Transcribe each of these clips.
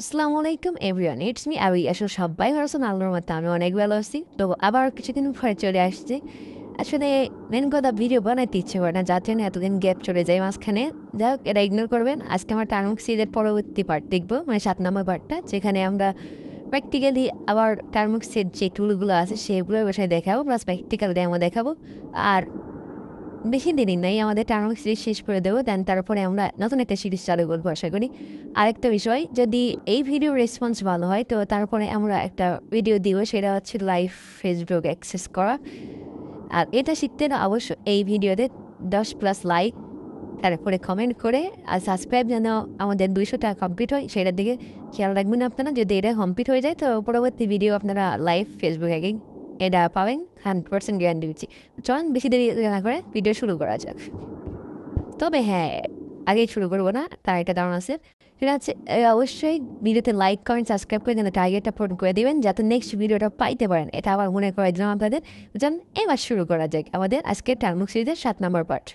আসসালামু আলাইকুম everyone, it's me আবি। আসলে সবাই ভালো আল্লাহর মতো আমি অনেক ভালো আছি। তো আবার কিছুদিন পরে চলে আসছি। আসলে মেন কথা ভিডিও বানাইতে ইচ্ছে করে না, যার জন্য এতদিন গ্যাপ চলে যায় মাঝখানে। যাই হোক, এটা ইগনোর করবেন। আজকে আমার টার্মক সিরিজের পরবর্তী পার্ট দেখবো, মানে 7 নম্বর পার্টটা, যেখানে আমরা প্র্যাকটিক্যালি আবার টার্মক সিরিজ যে টুলগুলো আছে সেগুলোর বিষয়ে দেখাবো, প্লাস প্র্যাকটিক্যাল ডেমো দেখাবো। আর বেশি দেরি নাই, আমাদের টার্মক সিরিজ শেষ করে দেবো, দেন তারপরে আমরা নতুন একটা সিরিজ চালু করবো আশা করি। আরেকটা বিষয়, যদি এই ভিডিও রেসপন্স ভালো হয় তো তারপরে আমরা একটা ভিডিও দিব, সেটা হচ্ছে লাইভ ফেসবুক অ্যাক্সেস করা। আর এটা শিখতে না অবশ্য এই ভিডিওতে 10+ লাইক, তারপরে কমেন্ট করে আর সাবস্ক্রাইব যেন আমাদের 200টা কমপ্লিট হয় সেটার দিকে খেয়াল রাখবেন আপনারা। যদি এটা কমপ্লিট হয়ে যায় তো পরবর্তী ভিডিও আপনারা লাইভ ফেসবুক হ্যাকিং এটা পাবেন, 100% গ্যারান্টি দিচ্ছি। চলুন বেশি দেরি না করে ভিডিও শুরু করা যাক। তবে হ্যাঁ, আগেই শুরু করবো না, তার একটা কারণ আছে। সেটা হচ্ছে অবশ্যই ভিডিওতে লাইক করেন, সাবস্ক্রাইব করে যেন টার্গেটটা পূরণ করে দেবেন, যাতে নেক্সট ভিডিওটা পাইতে পারেন। এটা আবার মনে করে দিলাম আপনাদের। যেন এবার শুরু করা যাক আমাদের আজকের টার্মুক সিরিজের 7 নম্বর পার্ট।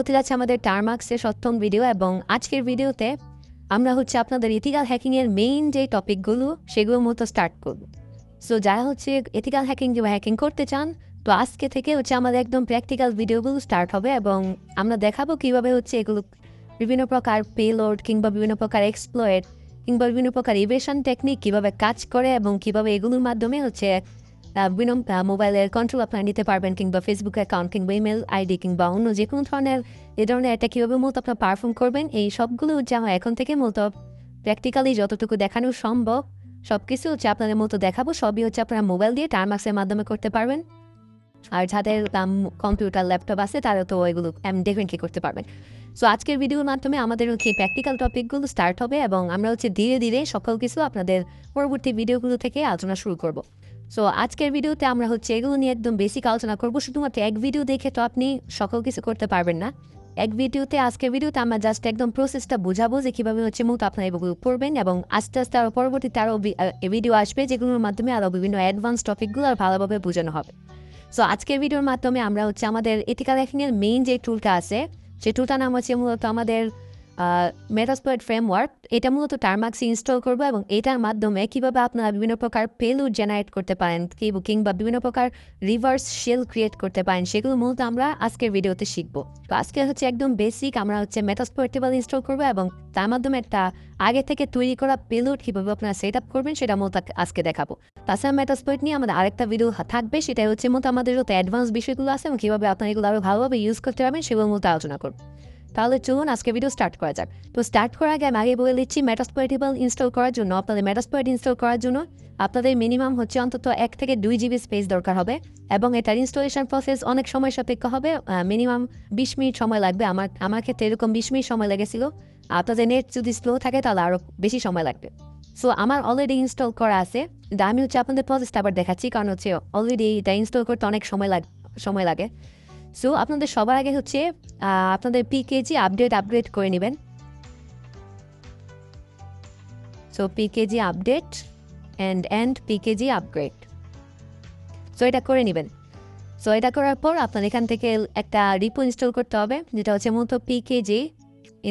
হতে যাচ্ছে আমাদের টার্মার্কসের 7ম ভিডিও, এবং আজকের ভিডিওতে আমরা হচ্ছে আপনাদের এথিক্যাল হ্যাকিংয়ের মেইন যে টপিকগুলো সেগুলোর মতো স্টার্ট করব। সো যারা হচ্ছে এথিক্যাল হ্যাকিং কিংবা হ্যাকিং করতে চান, তো আজকে থেকে হচ্ছে আমাদের একদম প্র্যাকটিক্যাল ভিডিওগুলো স্টার্ট হবে, এবং আমরা দেখাবো কীভাবে হচ্ছে এগুলো বিভিন্ন প্রকার পেলোড কিংবা বিভিন্ন প্রকার এক্সপ্লয়েট কিংবা বিভিন্ন প্রকার ইভেশন টেকনিক কীভাবে কাজ করে, এবং কীভাবে এগুলোর মাধ্যমে হচ্ছে বিভিন্ন মোবাইলের কন্ট্রোল আপনারা নিতে পারবেন, কিংবা ফেসবুক অ্যাকাউন্ট কিংবা ইমেল আইডি কিংবা অন্য যে কোনো ধরনের এটা কীভাবে মূলত আপনারা পারফর্ম করবেন, এই সবগুলো হচ্ছে আমরা এখন থেকে মূলত প্র্যাকটিক্যালি যতটুকু দেখানো সম্ভব সব কিছু হচ্ছে আপনাদের মতো দেখাবো। সবই হচ্ছে আপনারা মোবাইল দিয়ে টার্মার্কসের মাধ্যমে করতে পারবেন। আর যাদের কম্পিউটার ল্যাপটপ আছে তারা তো এগুলো ডেফিনেটলি করতে পারবেন। সো আজকের ভিডিওর মাধ্যমে আমাদের হচ্ছে প্র্যাকটিক্যাল টপিকগুলো স্টার্ট হবে, এবং আমরা হচ্ছে ধীরে ধীরে সকল কিছু আপনাদের পরবর্তী ভিডিওগুলো থেকে আলোচনা শুরু করব। সো আজকের ভিডিওতে আমরা হচ্ছে এগুলো নিয়ে একদম বেসিক আলোচনা করবো। শুধুমাত্র এক ভিডিও দেখে তো আপনি সকল কিছু করতে পারবেন না। আজকের ভিডিওতে আমরা জাস্ট একদম প্রসেসটা বোঝাবো যে কীভাবে হচ্ছে মূলত আপনারা এগুলো করবেন, এবং আস্তে আস্তে আরও পরবর্তীতে আরও ভিডিও আসবে যেগুলোর মাধ্যমে আরও বিভিন্ন অ্যাডভান্স টপিকগুলো আর ভালোভাবে বোঝানো হবে। সো আজকের ভিডিওর মাধ্যমে আমরা হচ্ছে আমাদের এথিক্যাল হ্যাকিংয়ের মেইন যে টুলটা আছে সেই টুলটার নাম হচ্ছে মূলত আমাদের মেটাস্প্লয়েট ফ্রেমওয়ার্ক। এটা মূলত টার্মার্কসে ইনস্টল করবো, এবং এটার মাধ্যমে কীভাবে আপনারা বিভিন্ন প্রকার পেলোড জেনারেট করতে পারেন কিংবা বিভিন্ন প্রকার রিভার্স শেল ক্রিয়েট করতে পারেন, সেগুলো মূলত আমরা আজকের ভিডিওতে শিখবো। তো আজকে হচ্ছে একদম বেসিক আমরা হচ্ছে মেটাস্প্লয়েট টেবল ইনস্টল করবো, এবং তার মাধ্যমে একটা আগে থেকে তৈরি করা পেলোড কীভাবে আপনারা সেট আপ করবেন সেটা মূলত আজকে দেখাবো। তাছাড়া মেটাস্প্লয়েট নিয়ে আমাদের আরেকটা ভিডিও থাকবে, সেটা হচ্ছে মূলত আমাদের যত অ্যাডভান্স বিষয়গুলো আছে এবং কীভাবে আপনারা এগুলো আরও ভালোভাবে ইউজ করতে পারবেন সেগুলো মূলত আলোচনা করবো। তাহলে চলুন আজকে ভিডিও স্টার্ট করা যাক। তো স্টার্ট করার আগে আমি আগে বলে দিচ্ছি, মেটাস্প্লয়েট টেবল ইনস্টল করার জন্য আপনাদের মিনিমাম হচ্ছে অন্তত 1 থেকে 2 GB স্পেস দরকার হবে, এবং এটার ইনস্টলেশন প্রসেস অনেক সময় সাপেক্ষ হবে। মিনিমাম 20 মিনিট সময় লাগবে। আমার ক্ষেত্রে এরকম 20 মিনিট সময় লেগেছিল। আপনাদের নেট যদি স্লো থাকে তাহলে আরও বেশি সময় লাগবে। সো আমার অলরেডি ইনস্টল করা আছে। আমি হচ্ছে আপনাদের প্রসেসটা আবার দেখাচ্ছি, কারণ হচ্ছে অলরেডি এটা ইনস্টল করতে অনেক সময় লাগে। সো আপনাদের সবার আগে হচ্ছে আপনাদের পিকেজি আপগ্রেড করে নেবেন। So PKG update and PKG upgrade, so এটা করে নেবেন। সো এটা করার পর আপনার এখান থেকে একটা রিপো ইনস্টল করতে হবে, যেটা হচ্ছে মূলত পিকেজি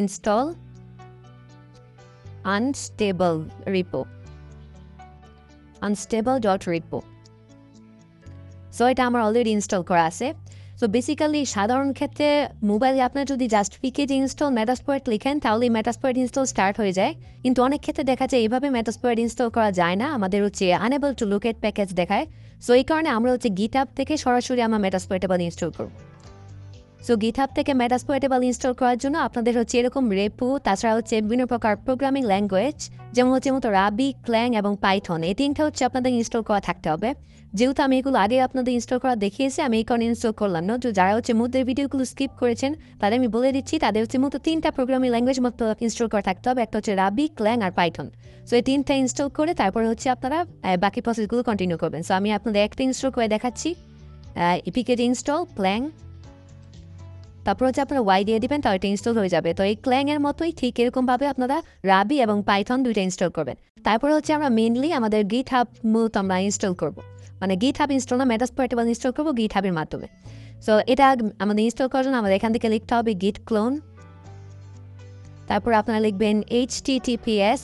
ইনস্টল unstable.repo। সো এটা আমার অলরেডি ইনস্টল করা আছে। সো বেসিক্যালি সাধারণ ক্ষেত্রে মোবাইলে আপনার যদি জাস্ট পিকেজি ইনস্টল মেটাস্প্লয়েট লিখেন তাহলে মেটাস্প্লয়েট ইনস্টল স্টার্ট হয়ে যায়, কিন্তু অনেক ক্ষেত্রে দেখা যায় এইভাবে মেটাস্প্লয়েট ইনস্টল করা যায় না, আমাদের হচ্ছে আনএবল টু লোকেট প্যাকেজ দেখায়। সো এই কারণে আমরা হচ্ছে গিটহাব থেকে সরাসরি আমরা মেটাস্প্লয়েট ইনস্টল করব। সো গিটহাব থেকে মেটাস্প্লয়েট ইনস্টল করার জন্য আপনাদের হচ্ছে এরকম রেপো, তাছাড়া হচ্ছে বিভিন্ন প্রকার প্রোগ্রামিং ল্যাঙ্গুয়েজ যেমন হচ্ছে রাবি, ক্ল্যাং এবং পাইথন, এই তিনটা হচ্ছে আপনাদের ইনস্টল করা থাকতে হবে। যেহেতু আমি এগুলো আগে আপনাদের ইনস্টল করা দেখিয়েছি, আমি এই কারণে ইনস্টল করলাম না। তো যারা হচ্ছে মধ্যে ভিডিওগুলো স্কিপ করেছেন তাদের আমি বলে দিচ্ছি, তাদের হচ্ছে মতো 3টা প্রোগ্রামিং ল্যাঙ্গুয়েজ মতো ইনস্টল করা থাকতে হবে। একটা হচ্ছে রাবি, ক্ল্যাং আর পাইথন। সো এই 3টা ইনস্টল করে তারপরে হচ্ছে আপনারা বাকি প্রসেসগুলো কন্টিনিউ করবেন। সো আমি আপনাদের একটা ইনস্টল করে দেখাচ্ছি। এপিকে ইনস্টল ক্ল্যাং, তারপর হচ্ছে আপনারা ওয়াই দিয়ে দিবেন, তাহলে এটা ইনস্টল হয়ে যাবে। তো এই ক্ল্যাংয়ের মতোই ঠিক এরকমভাবে আপনারা রাবি এবং পাইথন দুইটা ইনস্টল করবেন। তারপরে হচ্ছে আমরা মেনলি আমাদের গিট হাব মূলত আমরা ইনস্টল করব, মানে গিট হাব ইনস্টল না, মেটাস্প্লয়েটেবল ইনস্টল করবো গিট হাবের মাধ্যমে। সো এটা আমাদের ইনস্টল করার জন্য আমাদের এখান থেকে লিখতে হবে গিট ক্লোন, তারপর আপনারা লিখবেন https,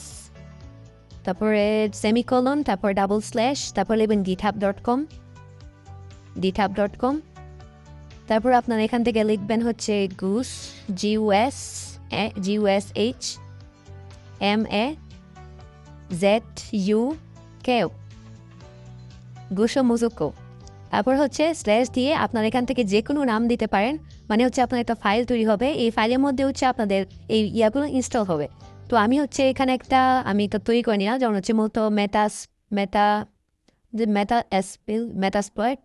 তারপরে সেমিকোলন, তারপর // তারপর লিখবেন github.com, তারপর আপনারা এখান থেকে লিখবেন হচ্ছে গুস GUSHMAZUKO, গুসো মুজুকো। তারপর হচ্ছে স্ল্যাশ দিয়ে আপনারা এখান থেকে যে কোনো নাম দিতে পারেন, মানে হচ্ছে আপনার একটা ফাইল তৈরি হবে, এই ফাইলের মধ্যে হচ্ছে আপনাদের এই ইয়াগুলো ইনস্টল হবে। তো আমি হচ্ছে এখানে আমি একটা তৈরি করে নিলাম, যেমন হচ্ছে মূলত মেটাস্প্লয়েট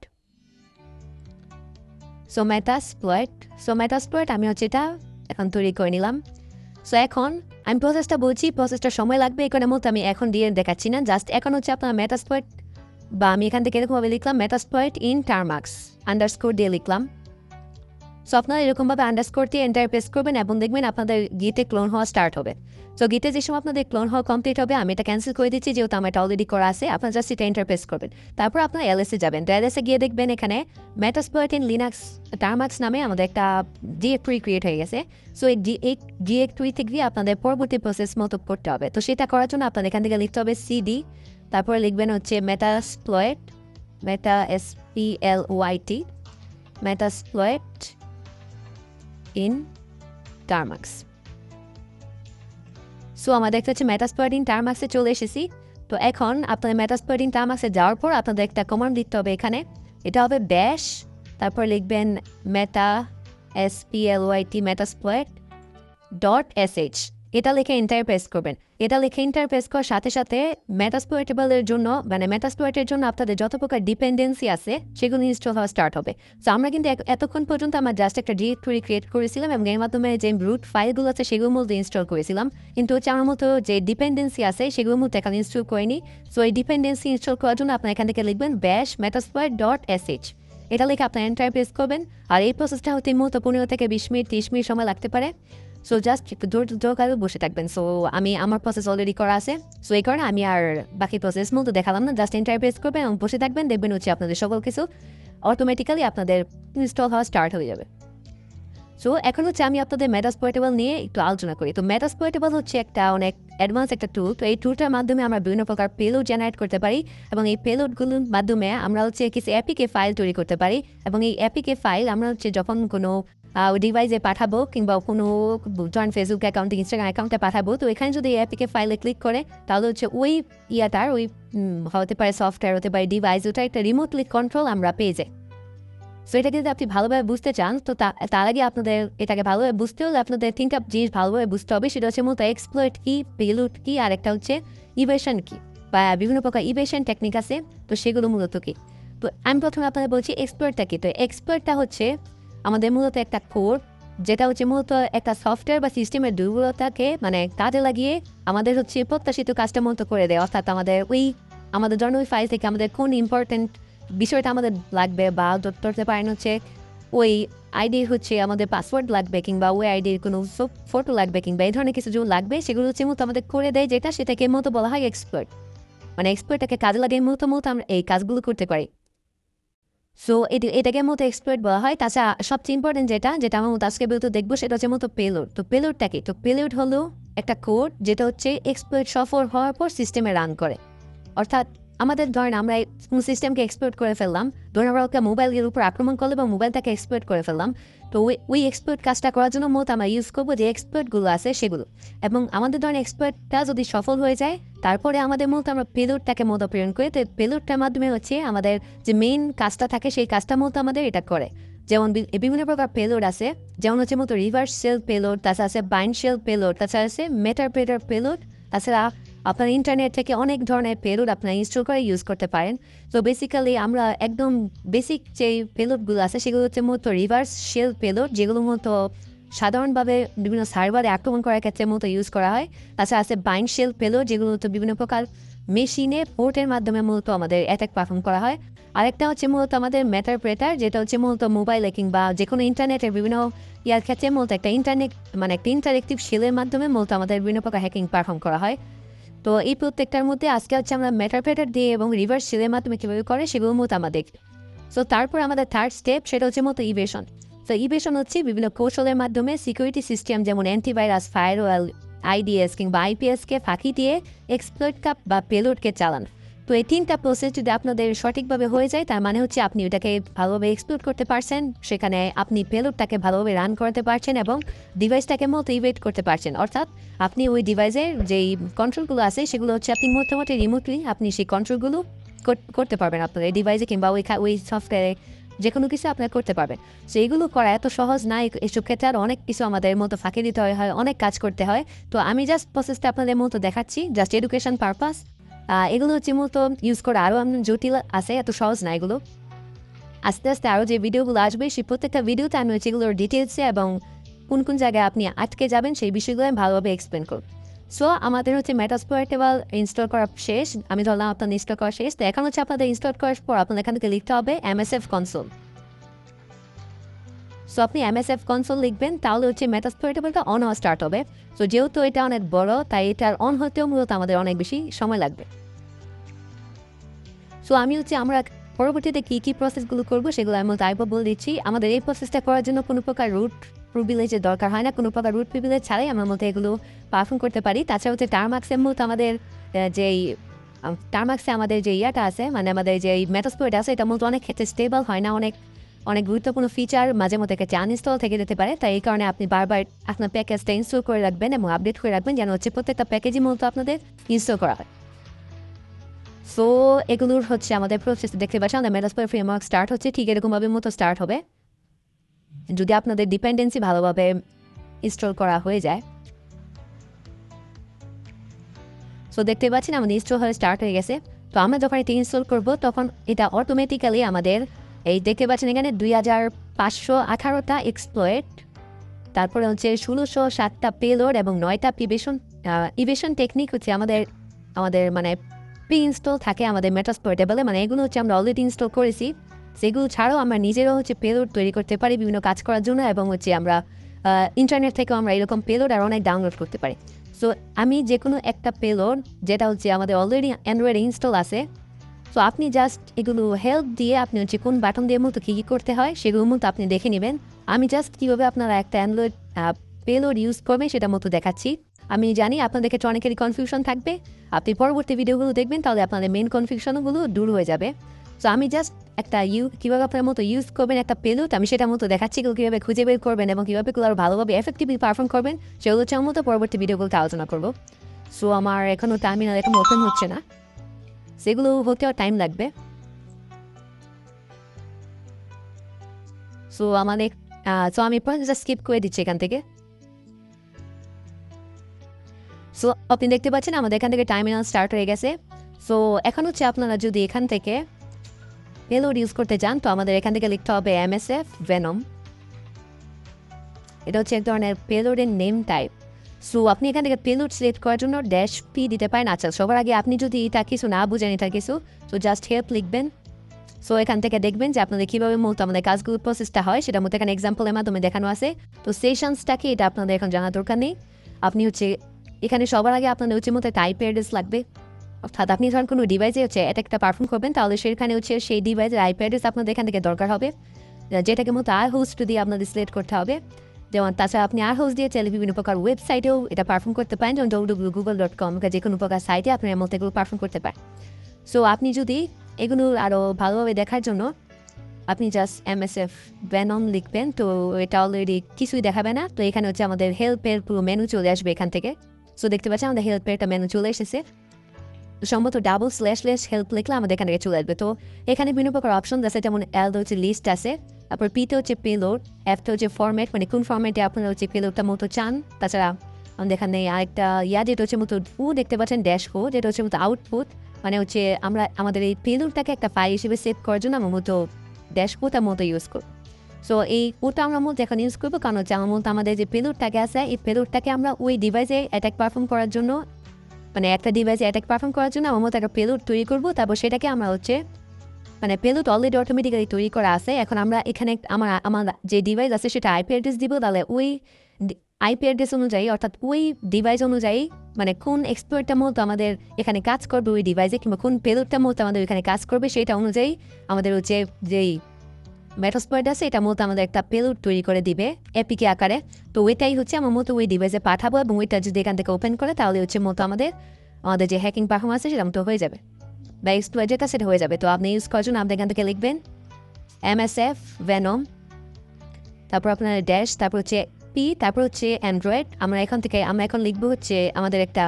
আমি হচ্ছে এটা এখন তৈরি করে নিলাম। সো এখন আমি প্রসেসটা বলছি, প্রসেসটা সময় লাগবে, এখানে মতো আমি এখন দিয়ে দেখাচ্ছি না, জাস্ট এখন হচ্ছে আপনার মেটাস্প্লয়েট, বা আমি এখান থেকে এরকমভাবে লিখলাম মেটাস্প্লয়েট ইন টারমাক্স আন্ডারস্কোর দিয়ে লিখলাম। সো আপনারা এরকমভাবে আন্ডারস্কোর দিয়ে এন্টার প্রেস করবেন এবং দেখবেন আপনাদের গিটে ক্লোন হওয়া স্টার্ট হবে। সো গিটে যে সময় আপনাদের ক্লোন হওয়া কমপ্লিট হবে, আমি এটা ক্যান্সেল করে দিচ্ছি যেহেতু আমার এটা অলরেডি করা আছে, আপনারা জাস্ট এটা এন্টার প্রেস করবেন। তারপর আপনারা এলএসে যাবেন, তো এলএসে গিয়ে দেখবেন এখানে মেটাস্প্লয়েট ইন লিনাক্স টারমাক্স নামে আমাদের একটা ডিরেক্টরি ক্রিয়েট হয়ে গেছে। সো এই ডিরেক্টরিতে গিয়ে আপনাদের পরবর্তী প্রসেস মতো করতে হবে। তো সেটা করার জন্য আপনাদের এখান থেকে লিখতে হবে সিডি, তারপরে লিখবেন হচ্ছে মেটাস্প্লয়েট ইন টারমাক্স। সো আমাদের একটা হচ্ছে মেটাস্প্লয়েট ইন টারমাক্সে চলে এসেছি। তো এখন আপনাদের মেটাস্প্লয়েট ইন টারমাক্সে যাওয়ার পর আপনাদের একটা কমান্ড দিতে হবে এখানে, এটা হবে ব্যাশ, তারপর লিখবেন মেটাস্প্লয়েট.sh, এটা লিখে এন্টার প্রেস করবেন। এটা লিখে এন্টার প্রেস করার সাথে সাথে মেটাস্প্লয়েটেবলের জন্য, মানে মেটাস্প্লয়েটের জন্য আপনাদের যত প্রকার ডিপেন্ডেন্সি আছে সেগুলো ইনস্টল হওয়া স্টার্ট হবে। সো আমরা কিন্তু এতক্ষণ পর্যন্ত আমরা জাস্ট একটা ডিরেক্টরি ক্রিয়েট করেছিলাম এবং এর মাধ্যমে যে রুট ফাইলগুলো আছে সেগুলোর মধ্যে ইনস্টল করেছিলাম, কিন্তু হচ্ছে আমার মতো যে ডিপেন্ডেন্সি আছে সেগুলোর মধ্যে এখন ইনস্টল করিনি। সো এই ডিপেন্ডেন্সি ইনস্টল করার জন্য আপনার এখান থেকে লিখবেন ব্যাশ মেটাস্প্লয়েট.sh, এটা লিখে আপনার এন্টার প্রেস করবেন। আর এই প্রসেসটা হতে মূলত 15 থেকে 20 মিনিট 30 মিনিট সময় লাগতে পারে। সো জাস্ট একটু জোর বসে থাকবেন। সো আমার প্রসেস অলরেডি করা আছে, সো এই কারণে আমি আর বাকি প্রসেস মতো দেখালাম না, জাস্ট এন্টার প্রেস করবেন এবং বসে থাকবেন, দেখবেন হচ্ছে আপনাদের সকল কিছু অটোমেটিক্যালি আপনাদের ইনস্টল হওয়া স্টার্ট হয়ে যাবে। সো এখন হচ্ছে আমি আপনাদের মেটাস্প্লয়েটেবল নিয়ে একটু আলোচনা করি। তো মেটাস্প্লয়েটেবল হচ্ছে একটা অনেক অ্যাডভান্স একটা টুল। তো এই টুলটার মাধ্যমে আমরা বিভিন্ন প্রকার পেলোড জেনারেট করতে পারি এবং এই পেলোডগুলোর মাধ্যমে আমরা হচ্ছে কিছু অ্যাপিকে ফাইল তৈরি করতে পারি এবং এই অ্যাপিকে ফাইল আমরা হচ্ছে যখন কোনো ডিভাইসে পাঠাবো কিংবা কোনো জয়েন্ট ফেসবুক অ্যাকাউন্টে ইনস্টাগ্রাম অ্যাকাউন্টে পাঠাবো, তো এখানে যদি এই অ্যাপিকে ফাইলে ক্লিক করে তাহলে হচ্ছে ওই ওই হতে পারে সফটওয়্যার, হতে পারে ডিভাইস, ওটা একটা রিমোটলি কন্ট্রোল আমরা পেয়ে যাই। সো এটাকে যদি আপনি ভালোভাবে বুঝতে চান, তো তার আগে আপনাদের এটাকে ভালোভাবে বুঝতে হলে আপনাদের তিনটা জিনিস ভালোভাবে বুঝতে হবে। সেটা হচ্ছে মূলত এক্সপ্লয়েট কি, পেলোড কি, আর একটা হচ্ছে ইভেশন কি, বা বিভিন্ন প্রকার ইভেশন টেকনিক আছে, তো সেগুলো মূলত কি। তো আমি প্রথমে আপনাদের বলছি এক্সপ্লয়েটটা কি। তো এক্সপ্লয়েটটা হচ্ছে আমাদের মূলত একটা কোড, যেটা হচ্ছে মূলত একটা সফটওয়্যার বা সিস্টেমের দুর্বলতাকে মানে কাজে লাগিয়ে আমাদের হচ্ছে প্রত্যাশিত কাজটা মতো করে দেয়। অর্থাৎ আমাদের জন্য ওই ফাইল থেকে আমাদের কোন ইম্পর্টেন্ট বিষয়টা আমাদের লাগবে, বা ধরতে পারেন হচ্ছে ওই আইডির হচ্ছে আমাদের পাসওয়ার্ড লাগবে, কিংবা ওই আইডির কোনো ফটো লাগবে, কিংবা এই ধরনের কিছু যেগুলো লাগবে সেগুলো হচ্ছে মূলত আমাদের করে দেয়, যেটা সেটাকে মতো বলা হয় এক্সপ্লয়েট। মানে এক্সপ্লয়েটটাকে কাজে লাগিয়ে মূলত আমরা এই কাজগুলো করতে পারি। সো এটাকে মতো এক্সপ্লয়েট বলা হয়। তাছাড়া সবচেয়ে ইম্পর্টেন্ট যেটা আমার মতো আজকে বলতে দেখবো সেটা হচ্ছে মতো পেলোড। তো পেলোডটা কি? তো পেলোড হলো একটা কোড যেটা হচ্ছে এক্সপ্লয়েট সফল হওয়ার পর সিস্টেমে রান করে। অর্থাৎ আমাদের ধরেন আমরা সিস্টেমকে এক্সপ্লয়েট করে ফেললাম, ধরেন আমরা ওকে মোবাইলের উপর আক্রমণ করলে বা মোবাইলটাকে এক্সপ্লয়েট করে ফেললাম, তো ওই এক্সপ্লয়েট কাজটা করার জন্য মূলত আমরা ইউজ করবো যে এক্সপ্লয়েটগুলো আছে সেগুলো। এবং আমাদের ধরেন এক্সপ্লয়েটটা যদি সফল হয়ে যায় তারপরে আমাদের মূলত আমরা পেলোডটাকে মতো প্রেরণ করি। তো পেলোডটার মাধ্যমে হচ্ছে আমাদের যে মেইন কাজটা থাকে সেই কাজটা মতো আমাদের এটা করে। যেমন বিভিন্ন প্রকার পেলোড আছে, যেমন হচ্ছে মতো রিভার্স শেল পেলোড, তাছাড়া আছে বাইন্ড শেল পেলোড, তাছাড়া আছে মেটাপ্রেটার পেলোড, তাছাড়া আপনার ইন্টারনেট থেকে অনেক ধরনের পেলোড আপনারা ইনস্টল করে ইউজ করতে পারেন। তো বেসিক্যালি আমরা একদম বেসিক যে পেলোডগুলো আছে সেগুলো হচ্ছে মূলত রিভার্স শেল পেলোড, যেগুলো মূলত সাধারণভাবে বিভিন্ন সার্ভারে আক্রমণ করার ক্ষেত্রে মতো ইউজ করা হয়। তাছাড়া আছে বাইন্ড শেল পেলোড, যেগুলো তো বিভিন্ন প্রকার মেশিনে পোর্টের মাধ্যমে মূলত আমাদের অ্যাটাক পারফর্ম করা হয়। আরেকটা হচ্ছে মূলত আমাদের ম্যাটারপ্রেটার, যেটা হচ্ছে মূলত মোবাইলে কিংবা যে কোনো ইন্টারনেটের বিভিন্ন ইয়ার ক্ষেত্রে মূলত একটা ইন্টারনেট মানে একটা ইন্টারেক্টিভ শেলের মাধ্যমে মূলত আমাদের বিভিন্ন প্রকার হ্যাকিং পারফর্ম করা হয়। তো এই প্রত্যেকটার মধ্যে আজকে হচ্ছে আমরা ম্যাটারপ্রেটার দিয়ে এবং রিভার্স শেলের মাধ্যমে কীভাবে করে সেগুলো মূলত আমরা দেখব। সো তারপর আমাদের থার্ড স্টেপ সেটা হচ্ছে মতো ইভেশন। তো ইভেশন হচ্ছে বিভিন্ন কৌশলের মাধ্যমে সিকিউরিটি সিস্টেম যেমন অ্যান্টিভাইরাস, ফায়ারওয়াল, আইডিএস কিংবা আইপিএসকে ফাঁকি দিয়ে এক্সপ্লয়েট কাপ বা পেলোডকে চালান। তো এই তিনটা প্রসেস যদি আপনাদের সঠিকভাবে হয়ে যায় তার মানে হচ্ছে আপনি ওটাকে ভালোভাবে এক্সপ্লোর করতে পারছেন, সেখানে আপনি পেলোডটাকে ভালোভাবে রান করতে পারছেন এবং ডিভাইসটাকে মতো ইভেট করতে পারছেন। অর্থাৎ আপনি ওই ডিভাইসের যেই কন্ট্রোলগুলো আছে সেগুলো হচ্ছে আপনি মোটামুটি রিমোটলি আপনি সেই কন্ট্রোলগুলো করতে পারবেন আপনার এই ডিভাইসে কিংবা ওই সফটওয়্যারে যে কোনো কিছু আপনার করতে পারবেন। সো এগুলো করা এত সহজ না, এসব ক্ষেত্রে আর অনেক কিছু আমাদের মতো ফাঁকি দিতে হয়, অনেক কাজ করতে হয়। তো আমি জাস্ট প্রসেসটা আপনাদের মতো দেখাচ্ছি, জাস্ট এডুকেশন পারপাস। এগুলো হচ্ছে মতো ইউজ করে আরও জটিল আছে, এত সহজ না এগুলো। আস্তে আস্তে আরও যে ভিডিওগুলো আসবে সেই প্রত্যেকটা ভিডিওতে আমি হচ্ছে এগুলোর ডিটেলসে এবং কোন কোন জায়গায় আপনি আটকে যাবেন সেই বিষয়গুলো আমি ভালোভাবে এক্সপ্লেন করব। সো আমাদের হচ্ছে মেটাসপ্লয়েটেবল ইনস্টল করা শেষ, আমি ধরলাম আপনার ইনস্টল করা শেষ। তো এখন হচ্ছে আপনাদের ইনস্টল করার পর আপনাদের এখান থেকে লিখতে হবে MSF কনসোল। সো আপনি MSF কনসোল লিখবেন, তাহলে হচ্ছে মেটাসপ্লয়েটেবলটা অন হওয়া স্টার্ট হবে। সো যেহেতু এটা অনেক বড় তাই এটার অন হতেও মূলত আমাদের অনেক বেশি সময় লাগবে। সো আমি হচ্ছে আমরা পরবর্তীতে কী কী প্রসেসগুলো করবো সেগুলো আমি তাইব বলে দিচ্ছি। আমাদের এই প্রসেসটা করার জন্য কোনো প্রকার রুট প্রিভিলেজের দরকার হয় না, কোনো প্রকার রুট প্রিভিলেজ ছাড়াই আমার মধ্যে এগুলো পারফর্ম করতে পারি। তাছাড়া হচ্ছে টার্মাক্সের মতো আমাদের যেই টার্মাক্সে আমাদের যে ইয়াটা আছে মানে আমাদের যে মেটাসপ্লয়েট আছে এটা মূলত অনেক ক্ষেত্রে স্টেবল হয় না, অনেক গুরুত্বপূর্ণ ফিচার মাঝে মধ্যে ক্ষেত্রে আনইনস্টল থেকে যেতে পারে। তাই এই কারণে আপনি বারবার আপনার প্যাকেজটা ইনস্টল করে রাখবেন এবং আপডেট করে রাখবেন যেন হচ্ছে প্রত্যেকটা প্যাকেজই মূলত আপনাদের ইনস্টল করা হয়। সো এগুলোর হচ্ছে আমাদের প্রসেস দেখতে পাচ্ছেন, আমাদের মেটাসপ্লয়েট ফ্রেমওয়ার্ক স্টার্ট হচ্ছে ঠিক এরকমভাবে মতো স্টার্ট হবে যদি আপনাদের ডিপেন্ডেন্সি ভালোভাবে ইনস্টল করা হয়ে যায়। সো দেখতে পাচ্ছেন আমাদের ইনস্টল হয়ে স্টার্ট হয়ে গেছে। তো আমরা যখন এটা ইনস্টল করবো তখন এটা অটোমেটিক্যালি আমাদের এই দেখতে পাচ্ছেন এখানে 2518টা এক্সপ্লয়েট, তারপরে হচ্ছে 1607টা পেলোড এবং 9টা ইভেশন টেকনিক হচ্ছে আমাদের মানে প্রি ইনস্টল থাকে আমাদের মেটাসপ্লয়েটেবলে। মানে এগুলো হচ্ছে আমরা অলরেডি ইনস্টল করেছি, সেগুলো ছাড়াও আমরা নিজেরাও হচ্ছে পেলোড তৈরি করতে পারি বিভিন্ন কাজ করার জন্য এবং হচ্ছে আমরা ইন্টারনেট থেকেও আমরা এরকম পেলোড আর অনেক ডাউনলোড করতে পারি। সো আমি যে কোনো একটা পেলোড যেটা হচ্ছে আমাদের অলরেডি অ্যান্ড্রয়েডে ইনস্টল আছে, সো আপনি জাস্ট এগুলো হেল্প দিয়ে আপনি হচ্ছে কোন বাটন দিয়ে মতো কী কী করতে হয় সেগুলো মতো আপনি দেখে নেবেন। আমি জাস্ট কীভাবে আপনারা একটা অ্যান্ড্রয়েড পেলোড ইউজ করবেন সেটা মতো দেখাচ্ছি। আমি জানি আপনাদের ক্ষেত্রে অনেকেরই কনফিউশন থাকবে, আপনি পরবর্তী ভিডিওগুলো দেখবেন তাহলে আপনাদের মেন কনফিউশনগুলো দূর হয়ে যাবে। সো আমি জাস্ট একটা কীভাবে আপনার মতো ইউজ করবেন একটা পেলোড আমি সেটা মতো দেখাচ্ছি, এগুলো কীভাবে খুঁজে বের করবেন এবং কীভাবে এগুলো আরও ভালোভাবে এফেক্টিভলি পারফর্ম করবেন সেগুলো হচ্ছে মতো পরবর্তী ভিডিওগুলোতে আলোচনা করবো। সো আমার এখনও টার্মিনাল এখন ওপেন হচ্ছে না, সেগুলো হতেও টাইম লাগবে। সো আমি প্রসেসটা স্কিপ করে দিচ্ছি এখান থেকে। সো আপনি দেখতে পাচ্ছেন আমাদের এখান থেকে টার্মিনাল স্টার্ট হয়ে গেছে। সো এখন হচ্ছে আপনারা যদি এখান থেকে পেলোড ইউজ করতে চান তো আমাদের এখান থেকে লিখতে হবে MSF ভেনম। এটা হচ্ছে এক ধরনের পেলোডের নেম টাইপ। সো আপনি এখান থেকে পেলোড সিলেক্ট করার জন্য -p দিতে পারেন। আচ্ছা, সবার আগে আপনি যদি এটা কিছু না বুঝেন এটা কিছু, সো জাস্ট হেল্প লিখবেন। সো এখান থেকে দেখবেন যে আপনাদের কীভাবে মূলত আমাদের কাজগুলো প্রসেসটা হয় সেটার মধ্যে এখানে এক্সাম্পলের মাধ্যমে দেখানো আছে। তো সেশনসটাকে এটা আপনাদের এখন জানা দরকার নেই। আপনি হচ্ছে এখানে সবার আগে আপনাদের হচ্ছে মতো একটা IP অ্যাড্রেস লাগবে, অর্থাৎ আপনি যখন কোনো ডিভাইসে হচ্ছে অ্যাটাকটা পারফর্ম করবেন তাহলে সেখানে হচ্ছে সেই ডিভাইসের IP অ্যাড্রেস আপনাদের এখান থেকে দরকার হবে, যেটাকে মতো আর হোস্ট দিয়ে আপনাদের সিলেক্ট করতে হবে। যেমন তাছাড়া আপনি আর হোস্ট দিয়ে চাইলে বিভিন্ন প্রকার ওয়েবসাইটেও এটা পারফর্ম করতে পারেন, যেমন www.google.com যে কোনো প্রকার সাইটে আপনি এর মধ্যে এগুলো পারফর্ম করতে পারেন। সো আপনি যদি এগুলো আরও ভালোভাবে দেখার জন্য আপনি জাস্ট MSF ভেনম লিখবেন। তো এটা অলরেডি কিছুই দেখাবে না, তো এখানে হচ্ছে আমাদের হেল্পের পুরো মেনু চলে আসবে এখান থেকে। সো দেখতে পাচ্ছেন আমাদের হেল্পের একটা মেনু চলে এসেছে, সম্ভবত //help লিখলে আমাদের এখান থেকে চলে আসবে। তো এখানে বিভিন্ন প্রকার অপশন আছে, যেমন L হচ্ছে লিস্ট আছে, তারপর P-তে হচ্ছে পেলোড, F-তে হচ্ছে ফরম্যাট মানে কোন ফরম্যাটে আপনারা হচ্ছে পেলোডটা মতো চান। তাছাড়া আমাদের এখানে আরেকটা যেটা হচ্ছে মতো দেখতে পাচ্ছেন ড্যাশহো, যেটা হচ্ছে মতো আউটপুট মানে হচ্ছে আমরা আমাদের এই পেলোডটাকে একটা ফাইল হিসেবে সেভ করার জন্য আমরা মতো ড্যাশবোর্ডটার মতো ইউজ করব। সো এই কোডটা আমরা মূলত এখন ইউজ করবো কারণ হচ্ছে আমার মতো আমাদের যে পেলোডটাকে আছে এই পেলোডটাকে আমরা ওই ডিভাইসে অ্যাটাক পারফর্ম করার জন্য মানে একটা ডিভাইসে অ্যাটাক পারফর্ম করার জন্য আমার মতো একটা পেলোড তৈরি করবো, তারপর সেটাকে আমরা হচ্ছে মানে পেলোড অলরেডি অটোমেটিক্যালি তৈরি করা আছে। এখন আমরা এখানে আমার যে ডিভাইস আছে সেটা আইপি অ্যাড্রেস দিব, তাহলে ওই আইপি অ্যাড্রেস অনুযায়ী অর্থাৎ ওই ডিভাইস অনুযায়ী মানে কোন এক্সপ্লয়েটটা মতো আমাদের এখানে কাজ করবে ওই ডিভাইসে, কিংবা কোন পেলোডটা মতো আমাদের এখানে কাজ করবে সেটা অনুযায়ী আমাদের হচ্ছে যেই মেটাস্প্লয়েট আছে এটা মতো আমাদের একটা পেলোড তৈরি করে দিবে এপিকে আকারে। তো ওইটাই হচ্ছে আমার মতো ওই ডিভাইসে পাঠাবো, এবং ওইটা যদি এখান থেকে ওপেন করে তাহলে হচ্ছে মতো আমাদের যে হ্যাকিং পারফরমেন্স আছে সেটা মতো হয়ে যাবে, বা এক্সপ্লয়েট যেটা সেটা হয়ে যাবে। তো আপনি ইউজ করার জন্য আপনি এখান থেকে লিখবেন MSF ভেনম, তারপর আপনার ড্যাশ, তারপর হচ্ছে পি, তারপর হচ্ছে অ্যান্ড্রয়েড। আমরা এখন লিখবো হচ্ছে আমাদের একটা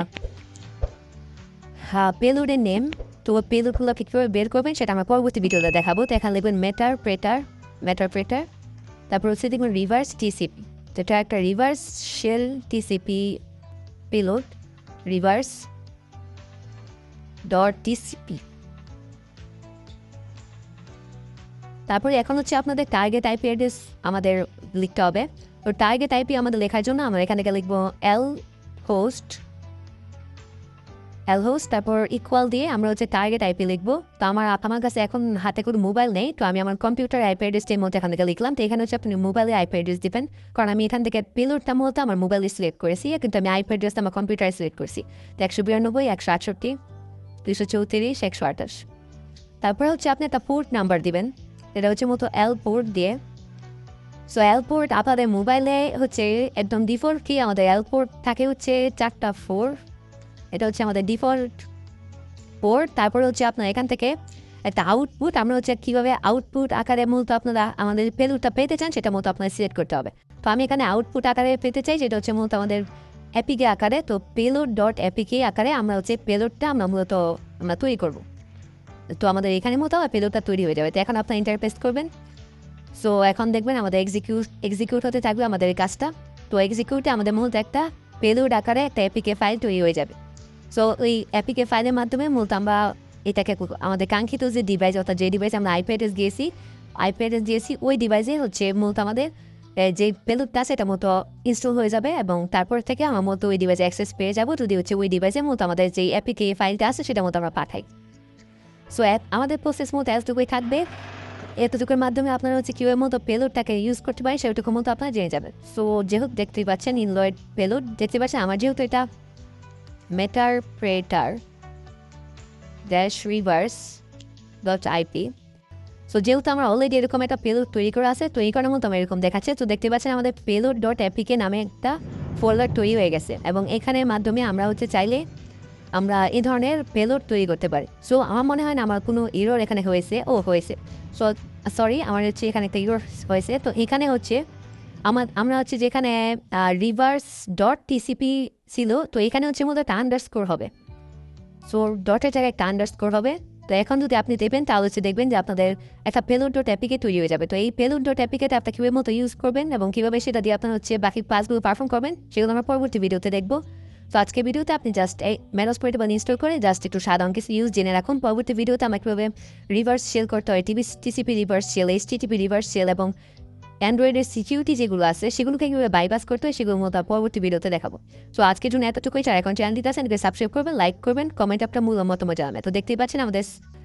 পেলোডের নেম। তো পেলোডগুলো কীভাবে বের করবেন সেটা আমরা পরবর্তী ভিডিওতে দেখাবো। তো এখানে লিখবেন মেটারপ্রেটার, তারপর হচ্ছে দেখবেন রিভার্স টিসিপি। তো এটা একটা reverse shell TCP payload, reverse .tcp। তারপরে এখন হচ্ছে আপনাদের টার্গেট আইপি অ্যাড্রেস আমাদের লিখতে হবে। তো টার্গেট আইপি আমাদের লেখার জন্য আমরা এখান থেকে লিখবো এল হোস্ট, তারপর ইকুয়াল দিয়ে আমরা হচ্ছে টার্গেট আইপি লিখবো। তো আমার কাছে এখন হাতে কোনো মোবাইল নেই, তো আমি আমার কম্পিউটার আইপি অ্যাড্রেসটার মধ্যে এখান থেকে লিখলাম। তো এখানে হচ্ছে আপনি মোবাইলে আইপি অ্যাড্রেস দিবেন, কারণ আমি এখান থেকে পেলোডটা মতো আমার মোবাইলে সিলেক্ট করেছি, কিন্তু আমি আইপি অ্যাড্রেসটা আমার কম্পিউটারে সিলেক্ট করেছি। তো 192 168 234 128। তারপরে হচ্ছে আপনি একটা পোর্ট নাম্বার দিবেন, এটা হচ্ছে মতো এল পোর্ট দিয়ে। সো এল পোর্ট আপনাদের মোবাইলে হচ্ছে একদম ডিফল্ট কি আমাদের এল পোর্ট থাকে হচ্ছে 4টা 4, এটা হচ্ছে আমাদের ডিফল্ট পোর্ট। তারপরে হচ্ছে আপনার এখান থেকে একটা আউটপুট, আমরা হচ্ছে কীভাবে আউটপুট আকারে মূলত আপনারা আমাদের পেলোডটা পেতে চান সেটা মতো আপনার সিলেক্ট করতে হবে। তো আমি এখানে আউটপুট আকারে পেতে চাই, যেটা হচ্ছে মূলত আমাদের এপিকে আকারে। তো পেলোড.apk আকারে আমরা হচ্ছে পেলোডটা মূলত আমরা তৈরি করব। তো আমাদের এখানে মতো পেলোডটা তৈরি হয়ে যাবে। তো এখন আপনার ইন্টারপ্রেস করবেন। সো এখন দেখবেন আমাদের এক্সিকিউট হতে থাকবে আমাদের এই কাজটা। তো এক্সিকিউটে আমাদের মূলত একটা পেলোড আকারে একটা এপিকে ফাইল তৈরি হয়ে যাবে। সো ওই এপিকে ফাইলের মাধ্যমে মূলত আমরা এটাকে আমাদের কাঙ্ক্ষিত যে ডিভাইস, অর্থাৎ যে ডিভাইসে আমরা আইপি অ্যাড্রেস দিয়েছি ওই ডিভাইসে হচ্ছে মূলত আমাদের যে পেলোডটা আছে এটা মতো ইনস্টল হয়ে যাবে, এবং তারপর থেকে আমার মতো ওই ডিভাইসে অ্যাক্সেস পেয়ে যাবো যদি হচ্ছে ওই ডিভাইসের মতো আমাদের যে এপিকে ফাইলটা আছে সেটা মতো আমরা পাঠাই। সো আমাদের প্রসেস মতো এতটুকুই থাকবে। এতটুকুর মাধ্যমে আপনারা হচ্ছে কিউএর মতো পেলোডটাকে ইউজ করতে পারেন সেটুকু মতো আপনারা জেনে যাবেন। সো যেহেতু দেখতেই পাচ্ছেন ইনলয়েড পেলোড দেখতে পাচ্ছেন, আমার যেহেতু এটা মেটারপ্রেটার -reverse.ip। সো যেহেতু আমরা অলরেডি এরকম একটা পেলোড তৈরি করা আছে, তো এই কারণের মতো এরকম দেখাচ্ছে। তো দেখতে পাচ্ছেন আমাদের পেলোড.apk নামে একটা ফোল্ডার তৈরি হয়ে গেছে, এবং এখানের মাধ্যমে আমরা হচ্ছে চাইলে আমরা এই ধরনের পেলোড তৈরি করতে পারি। সো আমার মনে হয় না আমার কোনো এরর এখানে হয়েছে। সো সরি, আমার হচ্ছে এখানে একটা এরর হয়েছে। তো এখানে হচ্ছে আমরা হচ্ছে যেখানে reverse.tcp ছিল, তো এখানে হচ্ছে মূলত একটা আন্ডারস্কোর হবে। সো ডটের জায়গায় একটা আন্ডারস্কোর হবে। তো এখন যদি আপনি দেবেন তাহলে হচ্ছে দেখবেন যে আপনাদের একটা পেলোড.apk তৈরি হয়ে যাবে। তো এই পেলোড.apkটা আপনি কীভাবে মতো ইউজ করবেন এবং কীভাবে সেটা দিয়ে আপনার হচ্ছে বাকি কাজগুলো পারফর্ম করবেন সেগুলো আমরা পরবর্তী ভিডিওতে দেখবো। তো আজকে ভিডিওতে আপনি জাস্ট এই মেটাস্প্লয়েট ইনস্টল করে জাস্ট একটু সাধারণ কিছু ইউজ জেনে রাখুন। পরবর্তী ভিডিওতে আমরা কীভাবে রিভার্স শেল করতে হয়, TCP reverse shell, HTTP reverse shell এবং অ্যান্ড্রয়েডের সিকিউরিটি যেগুলো আছে সেগুলোকে কীভাবে বাইপাস করতে হয় সেগুলোর মতো পরবর্তী ভিডিওতে দেখাবো। সো আজকের জন্য এতটুকুই। যারা এখন চ্যানেলটিতে আছেন সাবস্ক্রাইব করবেন, লাইক করবেন, কমেন্ট আপনার মূল মতামত জানাবেন। তো দেখতেই পাচ্ছেন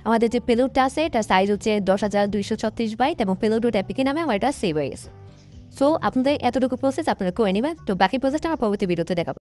আমাদের যে পেলোডটা আছে এটা সাইজ হচ্ছে 10,236 বাইট, এবং পেলোড.apk নামে আমার এটা সেভ হয়ে গেছে। সো আপনাদের এতটুকু প্রসেস আপনারা করে নেবেন। তো বাকি প্রসেসটা আমার পরবর্তী ভিডিওতে দেখাবো।